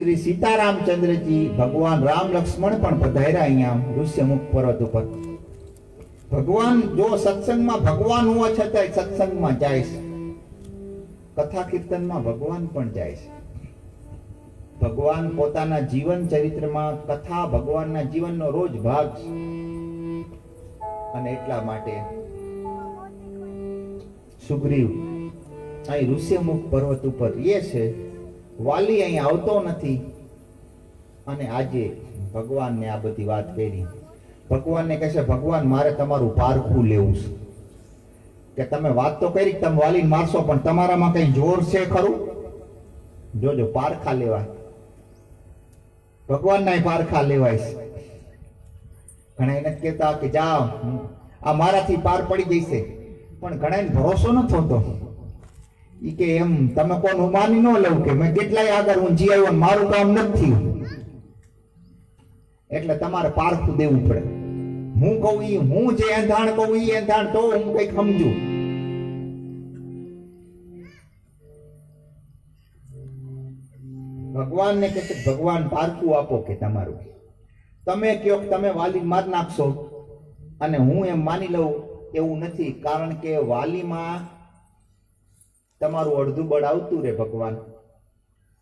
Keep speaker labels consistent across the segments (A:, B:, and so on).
A: श्री सीतारामचंद्र जी भगवान राम लक्ष्मण पण पधार्या अहींया ऋष्यमुख पर्वत ઉપર भगवान जो सत्संग में भगवान होवा छतांय सत्संग में जाय छे, कथा कीर्तन में भगवान पण जाय छे। भगवान पोताना जीवन चरित्र में कथा भगवान ना जीवन नो रोज भाग छे अने એટલા માટે સુગ્રીવ અહીં ઋષ્યમુખ પર્વત ઉપર રહે છે। वाली अहीं आवतो नथी अने आजे भगवान ने आ बधी वात करी। भगवान ने कहे भगवान मारे तमारुं पारखुं लेवुं छे के तमे वात तो करी तमे वाली मारशो पण तमारामां कई जोर छे खरुं? जोजो पारखा लेवाय, भगवान ना पारखा लेवाय छे। घणा एने कहेता के जाओ आ माराथी पार पड़ी जईशे, पण घणाने भरोसो न थतो ई के एम तमे कोण मानी न लઉં કે मैं કેટલાય આગળ હું જી આવ્યો મારું કામ નથી થયું એટલે તમારે પારખું દેવું પડે। હું કહું ઈ હું જે એંધાણ કહું ઈ એંધાણ તો હું કઈ સમજુ। ભગવાન ને કહે ભગવાન પારખું આપો કે તમારું તમે કયો કે તમે વાલી માર નાખશો અને હું એમ માની લઉં એવું નથી, કારણ કે વાલીમાં તમારું અડધું બળ આવતું રે। ભગવાન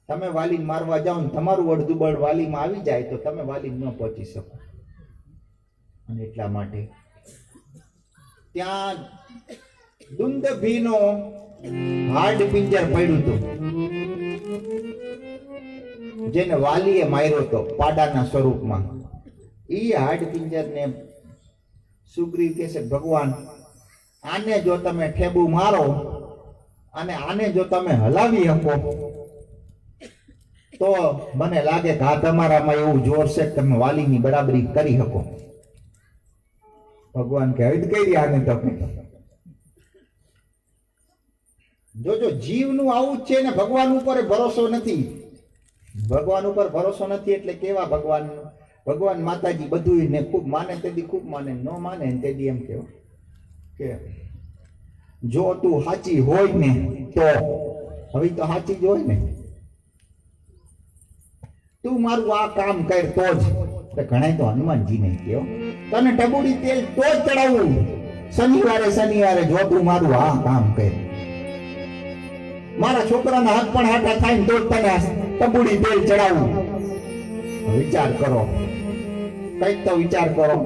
A: તમે વાલી મારવા જાઓ ને તમારું અડધું બળ વાલીમાં આવી જાય તો તમે વાલી ન પહોંચી શકો। અને એટલા માટે ત્યાં દુંદભીનો હાડ પિંજર પડ્યું હતું જેને વાલીએ માર્યો હતો પાડાના સ્વરૂપમાં। ઈ હાડ પિંજરને સુગ્રીવ કહે છે ભગવાન આને જો તમે ઠેબુ મારો અને આને જો તમે હલાવી શકો તો મને લાગે કે આ તમારામાં એવું જોર છે કે તમે વાલીની બરાબરી કરી શકો। ભગવાન કહે હદ કરી આને તમે જોજો જીવનું આવું જ છે ને ભગવાન ઉપર ભરોસો નથી। ભગવાન ઉપર ભરોસો નથી એટલે કેવા ભગવાન? ભગવાન માતાજી બધું ને ખૂબ માને તેથી ખૂબ માને, ન માને તેથી એમ કેવા કે જો તું સાચી હોય ને તો હવે તો સાચી જ હોય ને, તું મારું આ કામ કર તો જ। ઘણા તો હનુમાનજી ને કહો તને ટબુડી તેલ તો જ ચડાવું શનિવારે શનિવારે જો તું મારું આ કામ કર। મારા છોકરાના હાથ પણ હાટા થાય તો જ તને ટબુડી તેલ ચડાવું। વિચાર કરો, કઈક તો વિચાર કરો।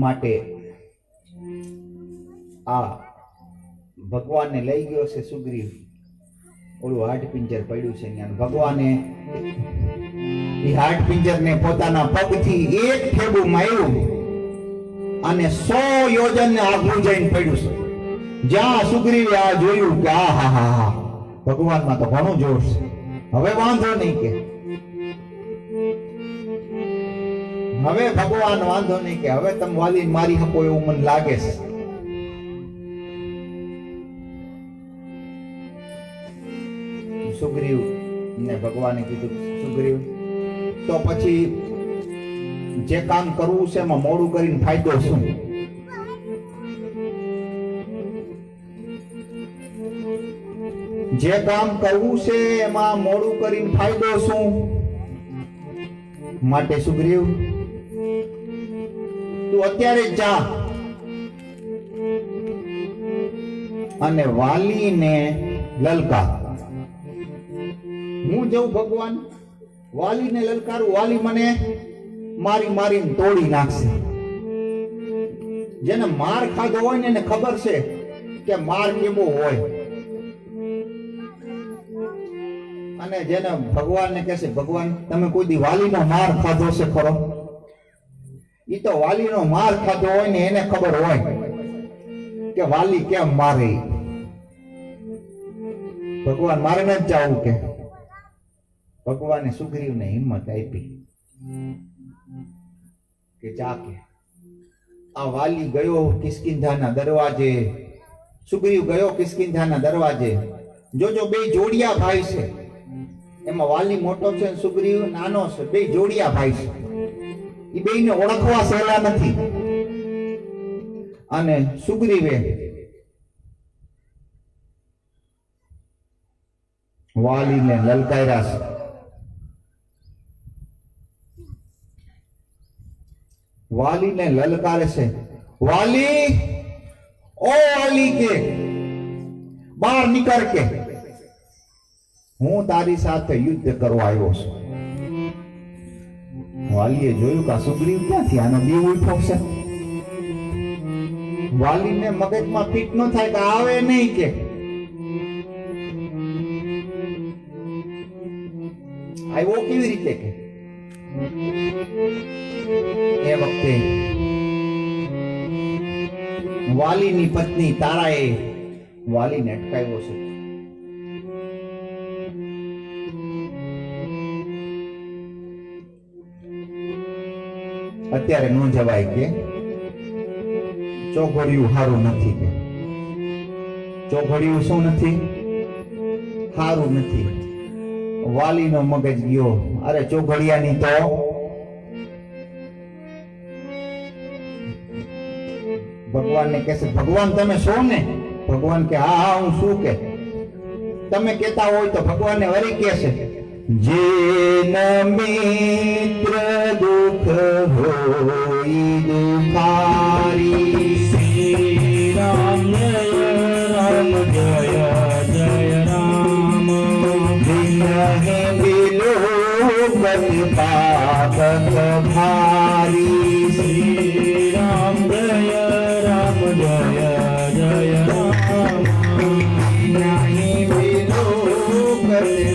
A: માટે આ ભગવાનને લઈ ગયો છે સુગ્રીવ, ઓલું હાડ પિંજર પડ્યું છે ત્યાં। ભગવાને એ હાડ પિંજરને પોતાના પગથી એક ઠેબુ માર્યું અને 100 યોજન આગળ જઈને પડ્યું છે। જ્યાં સુગ્રીવે આ જોયું કે આ હા હા હા ભગવાનમાં તો ઘણું જોર છે, હવે વાંધો નહીં કે હવે ભગવાન વાંધો નહીં કે હવે તમે વાલી મારી શકો એવું મને લાગે છે। સુગ્રીવ ને ભગવાને કીધું સુગ્રીવ તો પછી જે કામ કરવું છે એમાં મોડું કરીને ફાયદો શું? જે કામ કરવું છે એમાં મોડું કરીને ફાયદો શું? માટે સુગ્રીવ તું અત્યારે જા અને વાલીને લલકાર। હું જઉં ભગવાન વાલીને લલકારું, વાલી મને મારી મારીને તોડી નાખશે। જેને માર ખાધો હોય ને એને ખબર છે કે માર કેવો હોય। અને જેને ભગવાનને કહેશે ભગવાન તમે કોઈ દી વાલીનો માર ખાધો છે ખરો? ઈ તો વાલીનો માર ખાધો હોય ને એને ખબર હોય કે વાલી કેમ મારે। ભગવાન મારે ન જાવું કે ભગવાને સુગ્રીવને હિંમત આપી કે જા કે આ વાલી ગયો કિષ્કિંધાના દરવાજે। સુગ્રીવ ગયો કિષ્કિંધાના દરવાજે। જોજો બે જોડિયા ભાઈ છે, એમાં વાલી મોટો છે સુગ્રીવ નાનો છે, બે જોડિયા ભાઈ છે। એ બેયને ઓળખવા સહેલા નથી। અને સુગ્રીવે વાલીને લલકાર્યા છે. વાલીને લલકારે છે, વાલી, ઓ વાલી કે બહાર નીકળ કે હું તારી સાથે યુદ્ધ કરવા આવ્યો છું. વાલીએ જોયું કે આ સુગ્રીવ ક્યાંથી આનો દીવ ઉઠો છે. વાલીને મગજમાં ફિટ ન થાય કે આવે નહીં કે આવ્યો કેવી રીતે કે એ વખતે વાલીની પત્ની તારાએ વાલીને અટકાવ્યો છે. અત્યારે ન જવાય કે ચોઘડિયું સારું નથી કે ચોઘડિયું શું નથી સારું નથી. વાલીનો મગજ ગયો, અરે ચોઘડિયાની તો ભગવાનને કહેશે, ભગવાન તમે છો ને? ભગવાન કે હા હા હું શું કે તમે કહેતા હોય તો ભગવાનને વળી કહેશે, જેન મિત્ર દુઃખ હોય દુખારી.
B: શ્રી રામ જય રામ જય જય રામ.
A: વિનહે વિલોકત પાપક ભારી.
B: શ્રી રામ જય રામ જય જય રામ.
A: વિનહે વિલોકત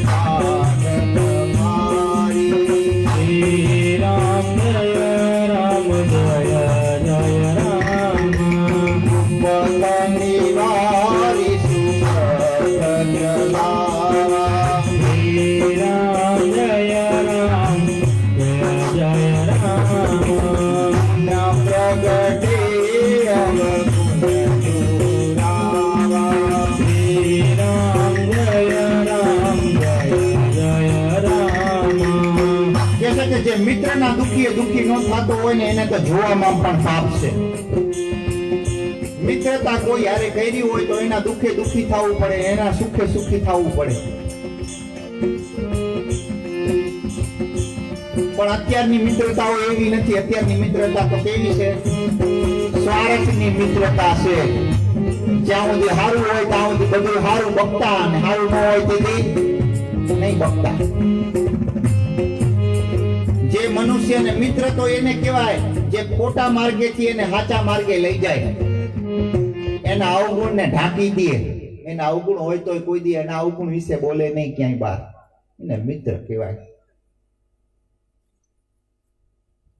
A: પાપક ભારી.
B: શ્રી રામ જય રામ જય જય રામ.
A: પતંગી વારી સુખદ લાવા.
B: શ્રી રામ જય રામ જય જય રામ.
A: ના પ્રગટે અવગુણ દુરાવા.
B: શ્રી રામ જય રામ જય જય રામ.
A: કહે છે કે જે મિત્રના દુખી દુખી ન થતો હોય ને એને તો જોવામાં પણ પાપ છે. મિત્રતા કોઈ હારે કરી હોય તો એના દુખે દુખી થવું પડે, એના સુખે સુખી થવું પડે. પણ અત્યારની મિત્રતાઓ એવી નથી. અત્યારની મિત્રતા તો કેવી છે? સ્વાર્થની મિત્રતા છે. જ્યાં સુધી સારું હોય ત્યાં સુધી બધું સારું બકતા, અને સારું ન હોય તેથી નહીં બકતા. જે મનુષ્યને મિત્ર તો એને કહેવાય જે ખોટા માર્ગેથી એને સાચા માર્ગે લઈ જાય, એના અવગુણને ઢાંકી દે. એના અવગુણ હોય તો કોઈ દી એના અવગુણ વિશે બોલે નહીં ક્યાંય બહાર, એને મિત્ર કહેવાય.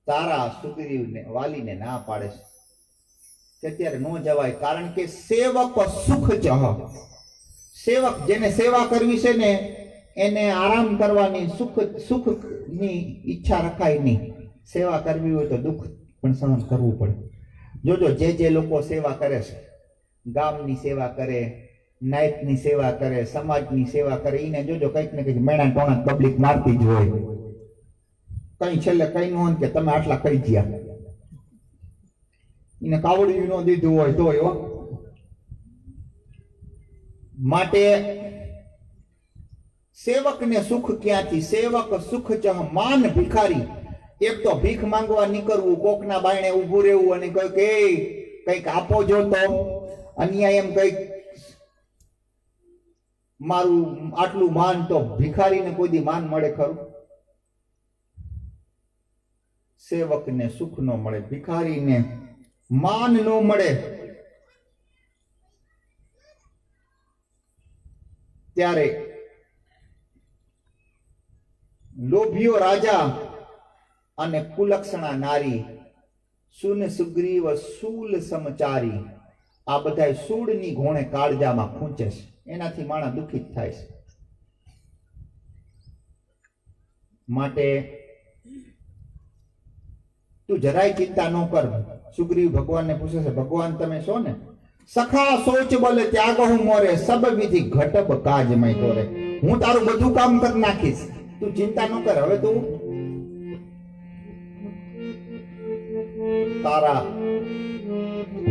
A: તારા સુગ્રીવને વાલીને ના પાડે છે કે અત્યારે ન જવાય, કારણ કે સેવક સુખ જહ. સેવક જેને સેવા કરવી છે ને એને આરામ કરવાની, સુખની ઈચ્છા રખાય નહીં. સેવા કરવી હોય તો દુઃખ પણ સહન કરવું પડે. જોજો જે લોકો સેવા કરે છે, ગામની સેવા કરે, નાયતની સેવા કરે, સમાજની સેવા કરે, એને જોજો કંઈક ને કંઈક મેણા ટોણા પબ્લિક મારતી જ હોય. કઈ છેલ્લે કઈ ન હોય કે તમે આટલા કઈ ગયા, એને કાવડિયું ન દીધું હોય તોય હો. માટે સેવકને સુખ ક્યાંથી? સેવક સુખ ચહ માન ભિખારી. એક તો ભીખ માંગવા નીકળવું, કોકના બાયણે ઊભું રહેવું અને કઈક કંઈક આપો જો તો અન્યાય એમ કઈક મારું આટલું માન. તો ભિખારીને કોઈ દી માન મળે ખરું? સેવકને સુખ ન મળે, ભિખારીને માન ન મળે. ત્યારે લોભિયો રાજા અને કુલક્ષણા નારી, સુન સુગ્રીવ શૂલ સમચારી, આ બધા સૂળની ઘોણે કાળજામાં ખૂંચે છે. એનાથી માણસ દુખિત થાય છે. માટે તું જરાય ચિંતા ન કર. સુગ્રીવ ભગવાનને પૂછે છે, ભગવાન તમે છો ને? સખા સોચ બલ ત્યાગહુ મોરે, સબ વિધિ ઘટબ કાજમય તોરે. હું તારું બધું કામ કરી નાખીશ, તું ચિંતા ન કર. હવે તું તારા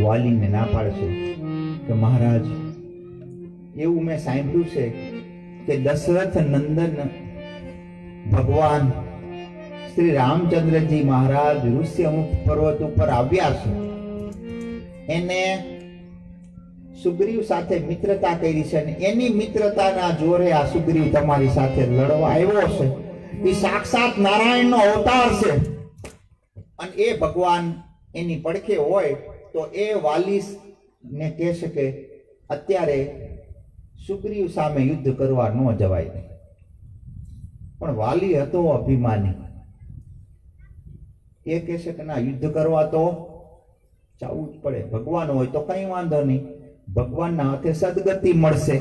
A: વાલીને ના પાડશે કે મહારાજ, એવું મેં સાંભળ્યું છે કે દશરથ નંદન ભગવાન શ્રી રામચંદ્રજી મહારાજ ઋષ્યમુખ પર્વત ઉપર આવ્યા છે, એને સુગ્રીવ સાથે મિત્રતા કરી છે અને એની મિત્રતાના જોરે આ સુગ્રીવ તમારી સાથે લડવા આવ્યો છે. એ સાક્ષાત નારાયણનો અવતાર છે અને એ ભગવાન એની પડખે હોય તો એ વાલી ને કહેશે કે અત્યારે સુગ્રીવ સામે યુદ્ધ કરવા ન જવાય. પણ વાલી હતો અભિમાની, એ કહેશે કે ના, યુદ્ધ કરવા તો જવું જ પડે. ભગવાન હોય તો કઈ વાંધો નહીં, ભગવાનના હાથે સદગતિ મળશે.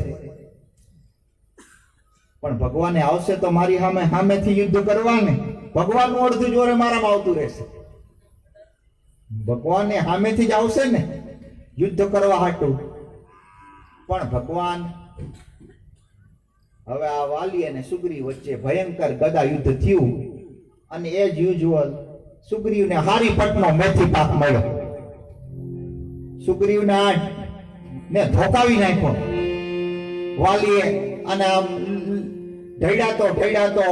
A: પણ ભગવાને આવશે તો મારી સામેથી યુદ્ધ કરવાને, ભગવાનનું અડધું જોરે મારામાં આવતું રહેશે. ભગવાને સામેથી જ આવશે ને યુદ્ધ કરવા હાટું. પણ ભગવાન હવે આ વાલી અને સુગ્રીવ વચ્ચે ભયંકર ગદા યુદ્ધ થયું અને એજ યુઝ્યુઅલ સુગ્રીવને હારી પટનો મેથી પાક મળ્યો. સુગ્રીવને ને ધોકાવી નાખ્યો વાલીએ, અને આમ ઢળ્યાતો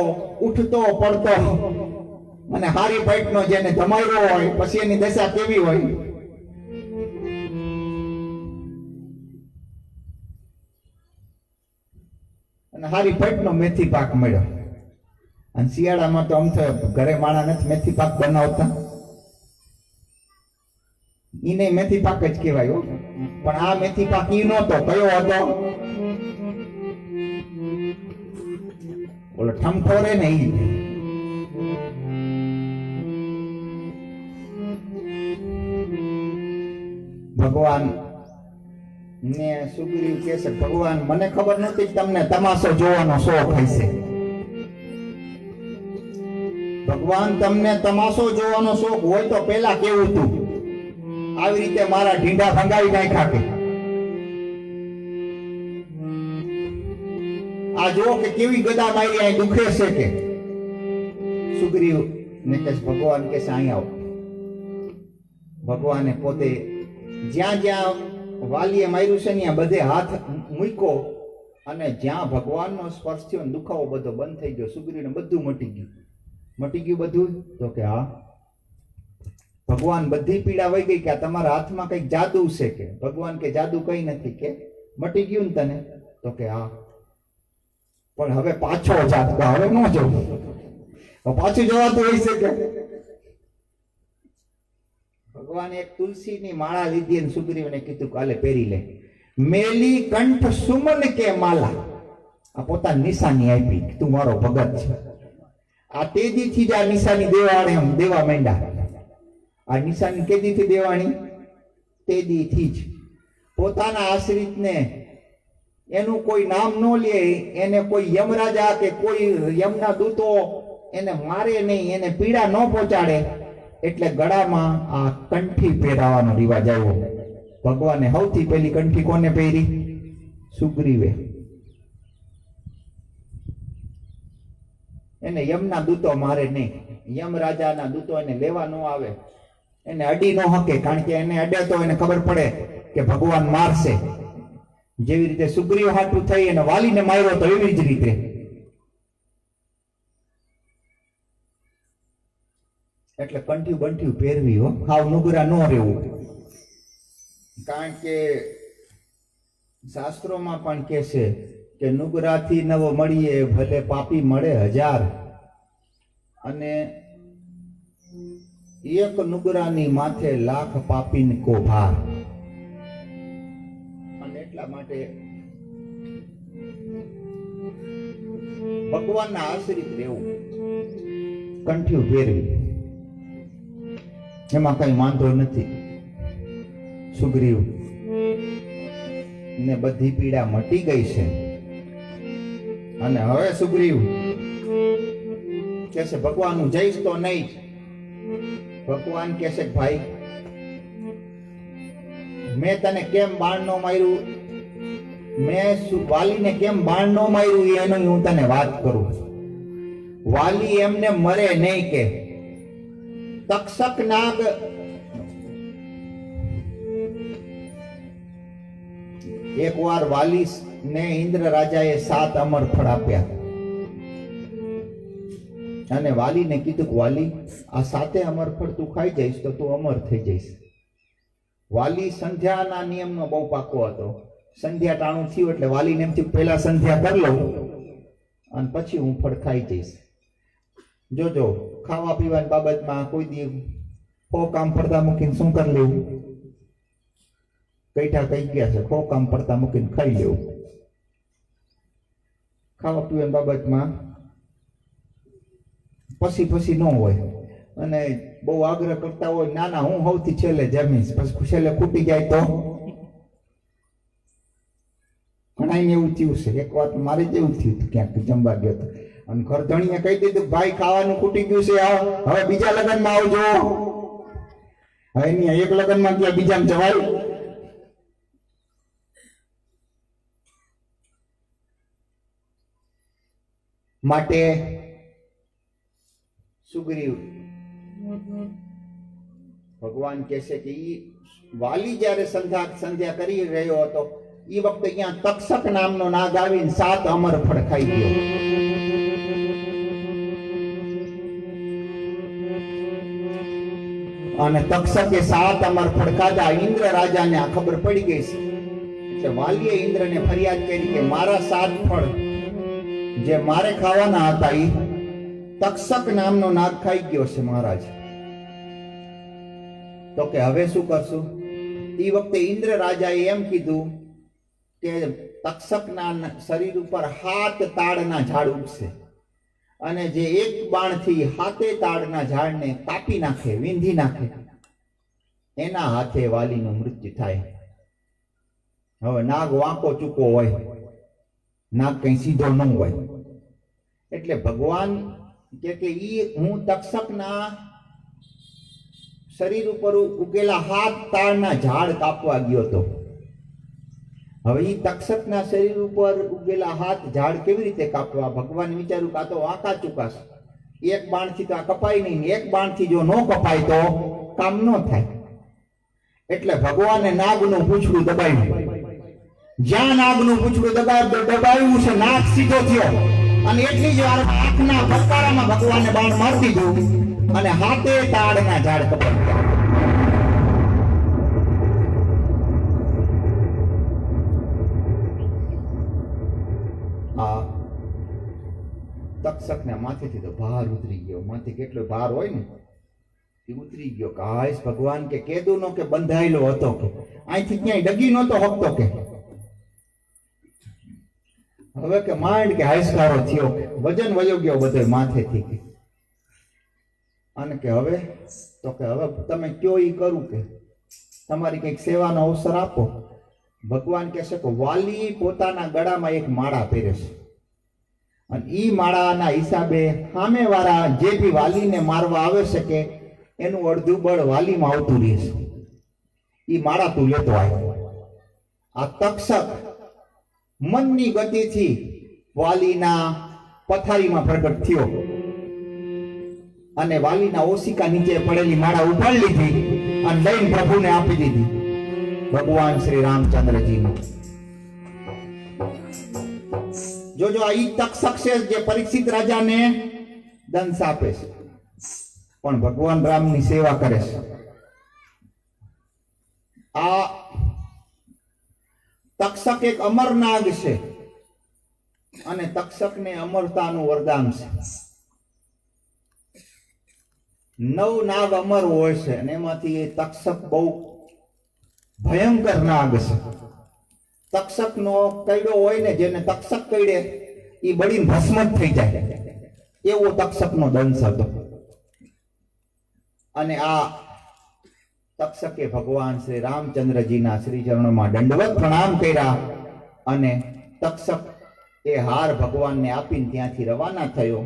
A: ઉઠતો પડતો, અને હારી પેટનો જેને ધમાયો હોય પછી એની દશા કેવી હોય. અને હારી પેટનો મેથી પાક મળ્યો. અને શિયાળામાં તો આમ તો ઘરે માણા નથી મેથી પાક બનાવતા, ઈને મેથી પાક જ કહેવાય હો. પણ આ મેથી પાક ઈ નહોતો. કયો હતો? ઓલો ઠમઠોરે ને ઈ. ભગવાન ને સુગ્રીવ કહે છે, ભગવાન મને ખબર નથી તમને તમાશો જોવાનો શોખ હશે. ભગવાન તમને તમાશો જોવાનો શોખ હોય તો પેલા કેવું તું, આવી રીતે મારા ઢીંડા ભંગાવી નાખ્યા કે આ જો કે કેવી ગદા મારી અહીં દુખે છે કે. સુગ્રીવ ને કહે ભગવાન કે અહીં આવો. ભગવાને પોતે જ્યાં જ્યાં વાલીએ માર્યું છે ત્યાં બધે હાથ મૂક્યો અને જ્યાં ભગવાનનો સ્પર્શ થયો દુખાવો બધો બંધ થઈ ગયો. સુગ્રીવને બધું મટી ગયું બધું. તો કે હા, ભગવાન બધી પીડા વહી ગઈ કે આ તમારા હાથમાં કઈક જાદુ છે કે. ભગવાન કે જાદુ કઈ નથી કે, મટી ગયું ને તને. તો કે હા, પણ હવે પાછો જાત, હવે ન જવું, પાછું જવાતું હોય છે કે. ભગવાને એક તુલસીની માળા લીધી અને સુગ્રીવને કીધું કાલે પહેરી લે. મેલી કંઠ સુમન કે માલા, આ પોતાની નિશાની આપી, તું મારો ભગત છે. આ તેદીથી જ આ નિશાની દેવા માંડ્યા. આ નિશાની કેદીથી દેવાણી? તેદીથી જ. પોતાના આશ્રિતને એનું કોઈ નામ ન લે, એને કોઈ યમરાજા કે કોઈ યમના દૂતો એને મારે નહીં, એને પીડા ન પહોંચાડે, એટલે ગળામાં આ કંઠી પહેરાવાનો રિવાજ આવ્યો. ભગવાને સૌથી પહેલી કંઠી કોને પહેરી? સુગ્રીવે. એને યમના દૂતો મારે નહીં, યમરાજાના દૂતો એને લેવા ન આવે, એને અડી ન હકે, કારણ કે એને અડે તો એને ખબર પડે કે ભગવાન મારશે. જેવી રીતે સુગ્રીવ હાટું થઈ અને વાલીને માર્યો તો એવી જ રીતે એટલે કંઠ્યું બંઠ્યું પહેરવી હો, હાવ નુગરા ન રહેવું. કારણ કે શાસ્ત્રોમાં પણ કહે છે કે નુગરાથી નવો મળીએ ભલે પાપી મળે 1000, અને એક નુગરાની માથે લાખ પાપીન કો ભાર. અને એટલા માટે ભગવાનના આશ્રિત રહેવું, કંઠ્યું પહેરવી, એમાં કઈ વાંધો નથી. સુગ્રીવ ને બધી પીડા મટી ગઈ છે અને હવે સુગ્રીવ કહેશે ભગવાન હું જઈશ તો નહીં. ભગવાન કહેશે ભાઈ મેં તને કેમ બાણ નો માર્યું, મેં વાલીને કેમ બાણ નો માર્યું એની હું તને વાત કરું. વાલી એમને મરે નહીં કે તક્ષક નાગ એકવાર વાલી ને ઇન્દ્ર રાજાએ 7 અમર ફળ આપ્યા અને વાલીને કીધું કે વાલી આ 7 અમર ફળ તું ખાઈ જઈશ તો તું અમર થઈ જઈશ. વાલી સંધ્યાના નિયમનો બહુ પાકો હતો. સંધ્યા ટાણું થયું એટલે વાલીને એમ થયું પહેલા સંધ્યા કરી લઉં અને પછી હું ફળ ખાઈ જઈશ. જોજો ખાવા પીવાની બાબતમાં કોઈ દી કામ પડતા મૂકીને શું કરી લેવું? કઈઠા કઈ ગયા છે કામ પડતા મૂકીને ખાઈ લેવું. ખાવા પીવાની બાબતમાં પછી ન હોય અને બહુ આગ્રહ કરતા હોય ના ના હું સૌથી છેલ્લે જમીશ પછી છેલ્લે ખૂટી જાય તો ઘણા એવું થયું છે. એક વાત મારે જ એવું થયું હતું ક્યાંક જમવા ગયો હતો અને ઘરધણીએ કહી દીધું ભાઈ ખાવાનું ખૂટી ગયું છે હવે બીજા લગ્નમાં આવજો. હવે એની એક લગ્નમાં ગયા બીજામાં જવાય? માટે સુગ્રીવ ભગવાન કહે છે કે ઈ વાલી જ્યારે સંધ્યા કરી રહ્યો હતો એ વખતે અહીંયા તક્ષક નામનો નાગ આવીને 7 અમર ફળ ખાઈ ગયો. અને તક્ષકે 7 અમર ફળ ખાધા. ઇન્દ્ર રાજાને આ ખબર પડી ગઈ છે કે વાલીએ ઇન્દ્રને ફરિયાદ કરી કે મારા 7 ફળ જે મારે ખાવાના હતા એ તક્ષક નામનો નાગ ખાઈ ગયો છે મહારાજ. તો કે હવે શું કરશું? એ વખતે ઇન્દ્ર રાજાએ એમ કીધું કે તક્ષકના શરીર ઉપર 7 તાડના ઝાડ ઉગશે અને જે એક બાણથી 7 તાડના ઝાડને કાપી નાખે વીંધી નાખે એના હાથે વાલીનું મૃત્યુ થાય. હવે નાગ વાંકો ચૂકો હોય, નાગ કઈ સીધો ન હોય. એટલે ભગવાન કે ઈ હું તક્ષકના શરીર ઉપર ઉગેલા 7 તાડના ઝાડ કાપવા ગયો હતો. હવે ઈ તક્ષકના શરીર ઉપર ઉગેલા 7 ઝાડ કેવી રીતે કાપવા? ભગવાન વિચાર્યું કે આ તો વાંકા ચૂકાશ, એક બાણથી તો આ કપાય નહીં, એક બાણથી જો ન કપાય તો કામ ન થાય. એટલે ભગવાને નાગનું પૂંછડું દબાવ્યું. જ્યાં નાગનું પૂંછડું દબાવ્યું છે નાગ સીધો થયો અને એટલી જ વાર આંખના ભટકારામાં ભગવાને બાણ મારી દીધું અને 7 તાડના ઝાડ કપાઈ ગયા. તક્ષકના માથેથી તો ભાર ઉતરી ગયો. માથે કેટલો ભાર હોય ને એ ઉતરી ગયો કે હાશ ભગવાન કે કેદુનો કે બંધાયેલો હતો કે અહીંથી ક્યાંય ડગી નહોતો હકતો કે હવે કે માંડ કે હાશકારો થયો, વજન વયો ગયો બધો માથેથી કે અને કે હવે તો કે હવે તમે કયો ઈ કરું કે તમારી કઈક સેવાનો અવસર આપો. ભગવાન કહે છે કે વાલી પોતાના ગળામાં એક માળા પહેરે છે અને ઈ માળાના હિસાબે સામેવાળા જે બી વાલીને મારવા આવે છે કે એનું અડધું બળ વાલીમાં આવતું રહેશે. ઈ માળા તું લેતો આવ. આ તક્ષક મનની ગતિથી વાલીના પથારીમાં પ્રગટ થયો અને વાલીના ઓશિકા નીચે પડેલી માળા ઉપાડી લીધી અને લઈને પ્રભુને આપી દીધી. ભગવાન શ્રી રામચંદ્રજીનું જોજો આ ઈ તક્ષક છે જે પરીક્ષિત રાજાને દંશ આપે છે પણ ભગવાન રામની સેવા કરે છે. આ તક્ષક એક અમર નાગ છે અને તક્ષકને અમરતાનું વરદાન છે. 9 નાગ અમર હોય છે અને એમાંથી એ તક્ષક બહુ ભયંકર નાગ છે. તક્ષકનો કઈડો હોય ને જેને તક્ષક કઈડે એ બળીને ભસ્મ જ થઈ જાય એવો તક્ષકનો દંશ હતો. અને આ તક્ષકે ભગવાન શ્રી રામચંદ્રજીના શ્રી ચરણોમાં દંડવત પ્રણામ કર્યા અને તક્ષક એ હાર ભગવાનને આપીને ત્યાંથી રવાના થયો.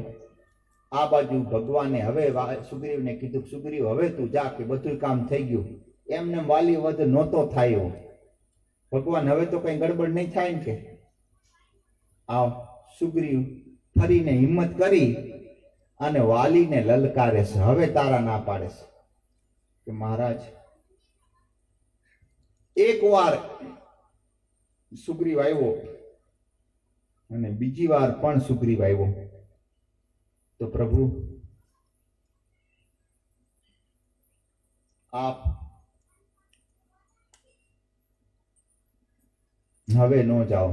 A: આ બાજુ ભગવાને હવે સુગ્રીવને કીધું સુગ્રીવ હવે તું જા કે બધું કામ થઈ ગયું. એમને વાલી વધ નહોતો થયો. ભગવાન હવે તો કઈ ગડબડ નહીં થાય ને કે આ સુગ્રીવ ફરીને હિંમત કરી અને વાલીને લલકારે છે. હવે તારા ના પાડે છે કે મહારાજ એકવાર સુગ્રીવ આવ્યો અને બીજી વાર પણ સુગ્રીવ આવ્યો તો પ્રભુ આપ હવે ન જાઓ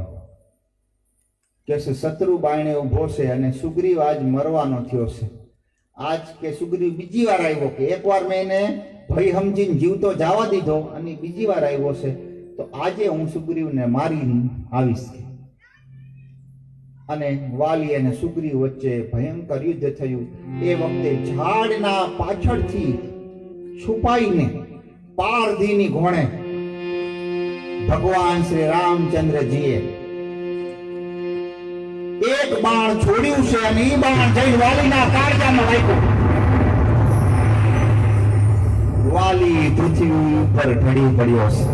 A: કે શત્રુ બાયણે ઉભો છે અને સુગ્રીવ આજ મરવાનો થયો છે. આજ કે સુગ્રીવ બીજી વાર આવ્યો કે એકવાર મેં એને ભય સમજીને જીવતો જવા દીધો અને બીજી વાર આવ્યો છે તો આજે હું સુગ્રીવને મારી આવીશ. અને વાલી અને સુગ્રીવ વચ્ચે ભયંકર યુદ્ધ થયું. એ વખતે ઝાડના પાછળથી છુપાઈને પારધીની ઘોડે ભગવાન શ્રી રામચંદ્રજીએ એક બાણ છોડ્યું છે અને એ બાણ જઈ વાલીના કાળજામાં વાગ્યું. વાલી પૃથ્વી ઉપર ઢળી પડ્યો છે.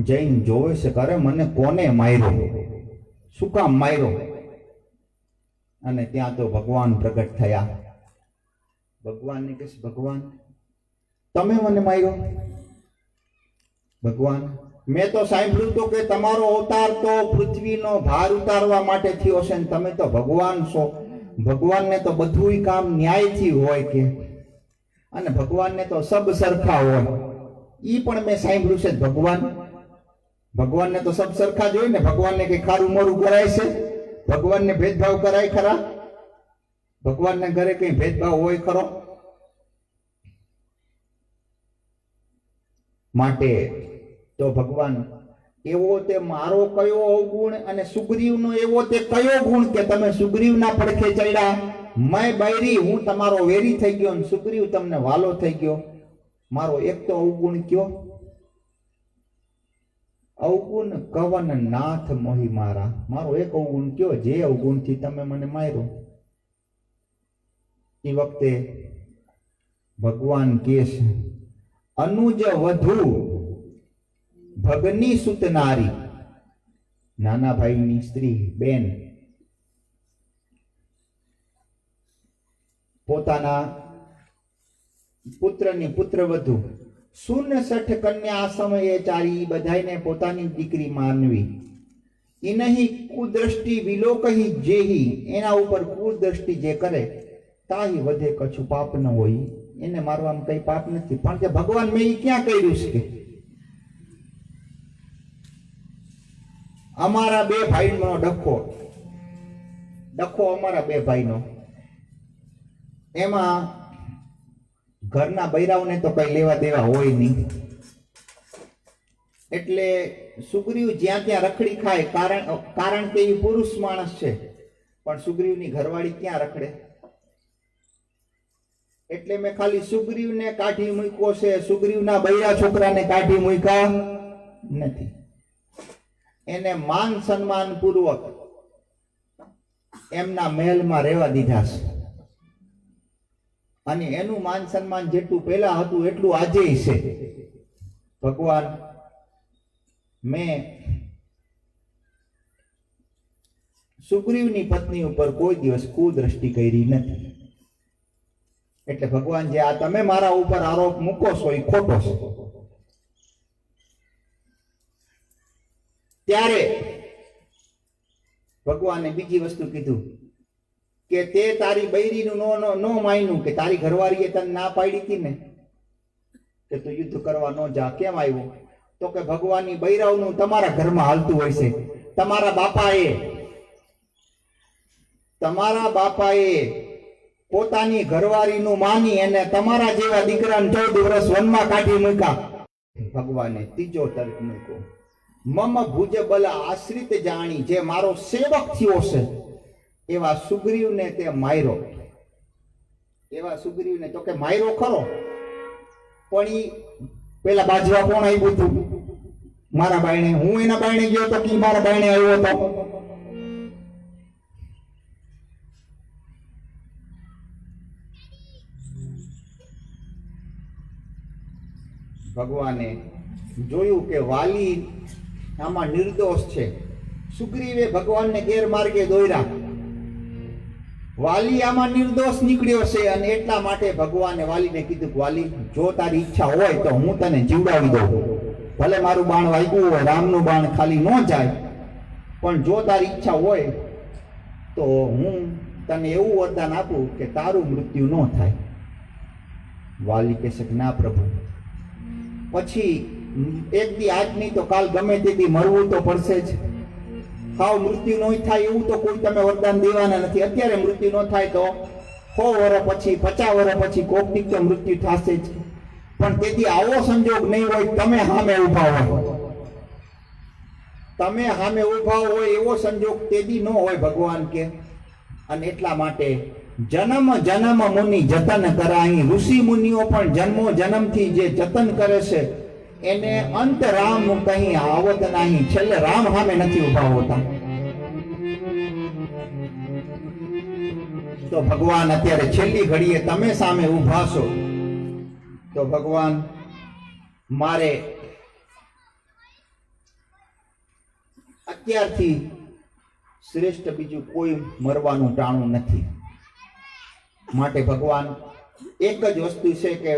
A: જૈન જોવે છે કરે મને કોને માર્યો, શું કામ માર્યો? અને ત્યાં તો ભગવાન પ્રગટ થયા. ભગવાનને કહે ભગવાન તમે મને માર્યો? ભગવાન મેં તો સાંભળ્યું તો કે તમારો અવતાર તો પૃથ્વીનો ભાર ઉતારવા માટે થયો છે ને તમે તો ભગવાન છો. ભગવાનને તો બધું કામ ન્યાયથી હોય કે, અને ભગવાનને તો સબ સરખા હોય. ઈ પણ મેં સાંભળ્યું છે. ભગવાનને તો સબ સરખા જ હોય ને. ભગવાનને કઈ ખારું મોરું કરાય છે? ભગવાનને ભેદભાવ કરાય ખરા? ભગવાનને ઘરે કઈ ભેદભાવ હોય ખરો? માટે તો ભગવાન એવો તે મારો કયો અવગુણ અને સુગ્રીવનો એવો તે કયો ગુણ કે તમે સુગ્રીવના પડખે ચડ્યા? મેં બૈરી, હું તમારો વેરી થઈ ગયો અને સુગ્રીવ તમને વાલો થઈ ગયો. મારો એક તો અવગુણ કયો? અવગુણ કવન નાથ મોહી મારા. મારો એક અવગુણ કયો જે અવગુણથી તમે મને માર્યો? એ વખતે ભગવાન કહે છે અનુજ વધુ ભગની સુતનારી. નાના ભાઈની સ્ત્રી બેન પોતાના પુત્રની પુત્રવધુ 69 કન્યા સમયે ચારી બધાઈને પોતાની દીકરી માનવી. ઇનહી કુદ્રષ્ટિ વિલોકહી જેહી. એના ઉપર કુદ્રષ્ટિ જે કરે તાહી વધે કછું પાપ ન હોય. એને મારવામાં કઈ પાપ નથી. પણ કે ભગવાન મેં ઈ ક્યાં કર્યું છે? અમારા બે ભાઈનો ડખો અમારા બે ભાઈનો. એમાં ઘરના બૈરાઓને તો કઈ લેવા દેવા હોય નહીં. એટલે સુગ્રીવ જ્યાં ત્યાં રખડી ખાય. કારણ કે એ પુરુષ માણસ છે. પણ સુગ્રીવની ઘરવાળી ક્યાં રખડે? એટલે મેં ખાલી સુગ્રીવને કાઢી મૂક્યો છે. સુગ્રીવના બૈરા છોકરાને કાઢી મૂક્યા નથી. એને માન સન્માન પૂર્વક એમના મહેલમાં રહેવા દીધા છે. અને એનું માન સન્માન જેટલું પહેલા હતું એટલું આજે છે. ભગવાન મેં સુગ્રીવની પત્ની ઉપર કોઈ દિવસ કુદ્રષ્ટિ કરી નથી. એટલે ભગવાન જે આ તમે મારા ઉપર આરોપ મૂકો છો એ ખોટો છે. ત્યારે ભગવાને બીજી વસ્તુ કીધું કે તે તારી બૈરીનું નો માન્યું કે તારી ઘરવાળીએ તને ના પાડી હતી ને કે તું યુદ્ધ કરવા ન જા. કેમ આવ્યું? તો કે ભગવાનની બૈરાવનું તમારા ઘરમાં હાલતું હોય છે. તમારા બાપાએ પોતાની ઘરવાળીનું માની અને તમારા જેવા દીકરાને 14 વર્ષ વનમાં કાઢી મૂક્યા. ભગવાને ત્રીજો તર્ક મૂક્યો મમ ભુજ બલ આશ્રિત જાણી. જે મારો સેવક થયો છે એવા સુગ્રીવને તે માર્યો. એવા સુગ્રીવને તો કે માર્યો ખરો, પણ ઈ પેલા બાજવા કોણ આવ્યું હતું? મારા બાયણે. હું એના બાયણે ગયો તો કે મારા બાયણે આવ્યો હતો? ભગવાને જોયું કે વાલી આમાં નિર્દોષ છે. સુગ્રીવે ભગવાનને ગેરમાર્ગે દોર્યા. વાલી આમાં નિર્દોષ નીકળ્યો છે અને એટલા માટે ભગવાને વાલીને કીધું કે વાલી, જો તારી ઈચ્છા હોય તો હું તને જીવડાવી દઉં. ભલે મારું બાણ વાગ્યું હોય, રામનું બાણ ખાલી ન જાય, પણ જો તારી ઈચ્છા હોય તો હું તને એવું વરદાન આપું કે તારું મૃત્યુ ન થાય. વાલી કહેશે કે ના પ્રભુ, પછી એક દી આજ નહીં તો કાલ ગમે તે દી મરવું તો પડશે જ. હાવ મૃત્યુ ન થાય એવું તો કોઈ તમે વરદાન દેવાના નથી. અત્યારે મૃત્યુ ન થાય તો 100 વર્ષ પછી, 50 વર્ષ પછી કોક દી તો મૃત્યુ થશે જ. પણ તેથી આવો સંજોગ નહીં હોય, તમે સામે ઊભા હોય, તમે સામે ઊભા હોય એવો સંજોગ તેદી ન હોય ભગવાન કે. અને એટલા માટે જન્મ જન્મ મુનિ જતન કરાઈ, ઋષિ મુનિઓ પણ જન્મો જન્મથી જે જતન કરે છે એને અંત રામ કहीं આવત નહીં. છેલ્લે રામ સામે નથી ઊભા હોતા. તો ભગવાન અત્યારે છેલ્લી ઘડીએ તમે સામે ઊભા છો તો ભગવાન, મારે અત્યારથી શ્રેષ્ઠ બીજું કોઈ મરવાનું ટાણું નથી. માટે ભગવાન એક જ વસ્તુ છે કે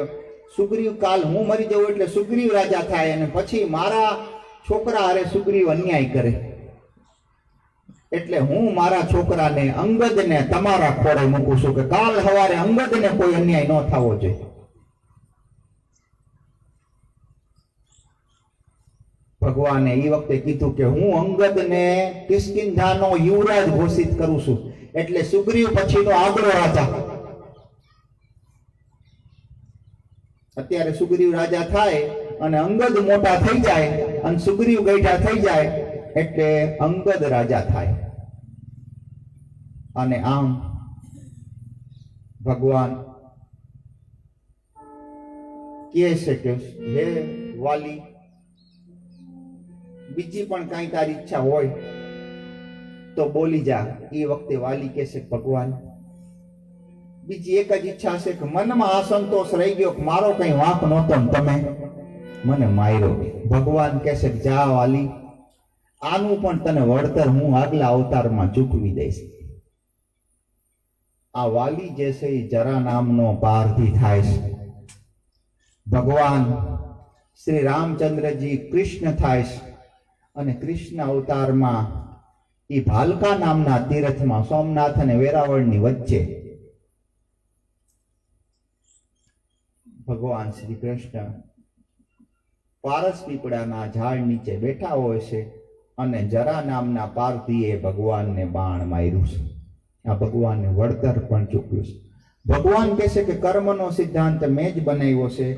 A: સુગ્રીવ, કાલ હું મરી જઉં એટલે સુગ્રીવ રાજા થાય અને પછી મારા છોકરા હારે સુગ્રીવ અન્યાય કરે, એટલે હું મારા છોકરાને અંગદને તમારા ખોળે મૂકું છું કે કાલ સવારે અંગદને કોઈ અન્યાય ન થવો જોઈએ. ભગવાને એ વખતે કીધું કે હું અંગદને કિષ્કિંધાનો યુવરાજ ઘોષિત કરું છું, એટલે સુગ્રીવ પછીનો આગલો રાજા. અત્યારે સુગ્રીવ રાજા થાય અને અંગદ મોટા થઈ જાય અને સુગ્રીવ ગઈઢા થઈ જાય એટલે અંગદ રાજા થાય. અને આમ ભગવાન કહે છે કે હે વાલી, બીજી પણ કઈ તારી ઈચ્છા હોય તો બોલી જા. એ વખતે વાલી કહે છે ભગવાન, બીજી એક જ ઈચ્છા છે કે મનમાં અસંતોષ રહી ગયો કે મારો કઈ વાંક નહોતો ને તમે મને માર્યો. ભગવાન કહે છે જા વાલી, આનું પણ તને વળતર હું આગલા અવતારમાં ચૂકવી દઈશ. આ વાલી જે છે એ જરા નામનો પારધી થાય છે. ભગવાન શ્રી રામચંદ્રજી કૃષ્ણ થાય છે અને કૃષ્ણ અવતારમાં એ ભાલકા નામના તીર્થમાં સોમનાથ અને વેરાવળની વચ્ચે ભગવાન શ્રી કૃષ્ણ પારસ પીપળાના ઝાડ નીચે બેઠા હોય છે અને જરા નામના પારધીએ ભગવાનને બાણ માર્યું છે. આ ભગવાનને વળતર પણ ચૂક્યું છે. ભગવાન કહે છે કે કર્મનો સિદ્ધાંત મેં જ બનાવ્યો છે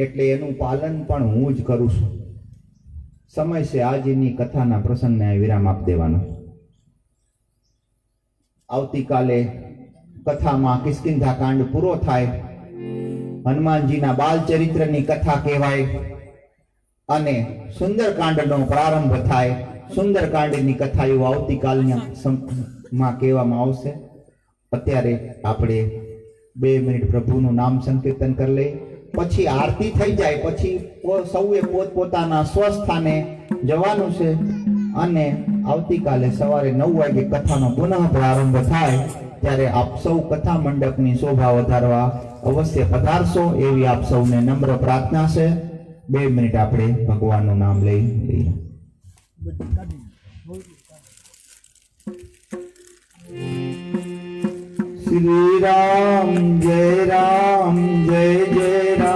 A: એટલે એનું પાલન પણ હું જ કરું છું. સમય છે આજની કથાના પ્રસંગને વિરામ આપી દેવાનો. આવતીકાલે કથામાં કિષ્કિંધા કાંડ પૂરો થાય, હનુમાનજીના બાલ ચરિત્રની કથા કહેવાય અને સુંદરકાંડનો પ્રારંભ થાય. સુંદરકાંડની કથા એવું આવતીકાલમાં કહેવામાં આવશે. અત્યારે આપણે 2 મિનિટ પ્રભુનું નામ સંકીર્તન કરી લઈએ, પછી આરતી થઈ જાય, પછી સૌએ પોતપોતાના સ્વસ્થાને જવાનું છે અને આવતીકાલે સવારે 9 વાગે કથાનો પુનઃ પ્રારંભ થાય ત્યારે આપ સૌ કથા મંડપની શોભા વધારવા અવશ્ય પધારશો એવી આપ સૌને નમ્ર પ્રાર્થના છે. 2 મિનિટ આપણે ભગવાનનું નામ લઈ લઈએ. શ્રી રામ જય રામ જય જય રામ.